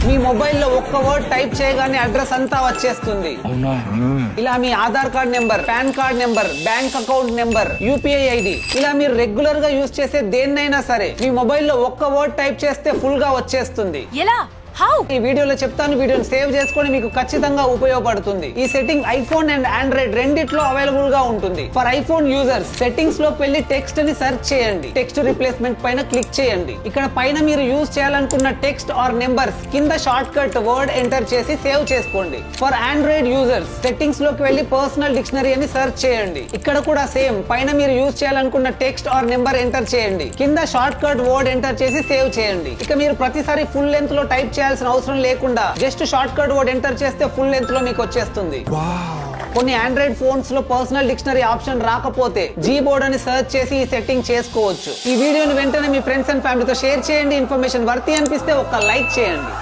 మీ మొబైల్లో ఒక్క word type చేయగానే అడ్రస్ అంతా వచ్చేస్తుంది. ఇలా మీ Aadhaar card number, PAN card number, bank account number, UPI ID, ఇలా మీరు రెగ్యులర్ గా యూజ్ చేసే దేన్నైనా సరే మీ మొబైల్లో ఒక్క వర్డ్ టైప్ చేస్తే ఫుల్ గా వచ్చేస్తుంది. ఎలా? హౌ? ఈ వీడియోలో చెప్తాను. వీడియోని సేవ్ చేసుకొని మీకు ఖచ్చితంగా ఉపయోగపడుతుంది. ఈ సెట్టింగ్ ఐఫోన్ అండ్ ఆండ్రాయిడ్ రెండిట్లో అవైలబుల్ గా ఉంటుంది. ఫర్ ఐఫోన్ యూజర్స్ సెట్టింగ్స్ లోకి వెళ్లి టెక్స్ట్ ని సెర్చ్ చేయండి. టెక్స్ట్ రిప్లేస్మెంట్ పైన క్లిక్ చేయండి. ఇక్కడ పైన మీరు యూజ్ చేయాలనుకున్న టెక్స్ట్ ఆర్ నెంబర్స్ కింద షార్ట్ కట్ వర్డ్ ఎంటర్ చేసి సేవ్ చేసుకోండి. ఫర్ ఆండ్రాయిడ్ యూజర్స్ సెట్టింగ్స్ లోకి వెళ్లి పర్సనల్ డిక్షనరీ అని సెర్చ్ చేయండి. ఇక్కడ కూడా సేమ్, పైన మీరు యూజ్ చేయాలనుకున్న టెక్స్ట్ ఆర్ నెంబర్ ఎంటర్ చేయండి. కింద షార్ట్ కట్ వర్డ్ ఎంటర్ చేసి సేవ్ చేయండి. ఇక మీరు ప్రతిసారి ఫుల్ లెంత్ లో టైప్ చేయాల్సిన అవసరం లేకుండా just short cut word enter చేస్తే ఫుల్ లెంత్ లో మీకు వచ్చేస్తుంది. కొన్ని ఆండ్రాయిడ్ ఫోన్స్ లో పర్సనల్ డిక్షనరీ ఆప్షన్ రాకపోతే జీబోర్డ్ అని సెర్చ్ చేసి ఈ సెట్టింగ్ చేసుకోవచ్చు. ఈ వీడియోని వెంటనే మీ ఫ్రెండ్స్ అండ్ ఫ్యామిలీతో షేర్ చేయండి. ఇన్ఫర్మేషన్ వర్తి అనిపిస్తే ఒక లైక్ చేయండి.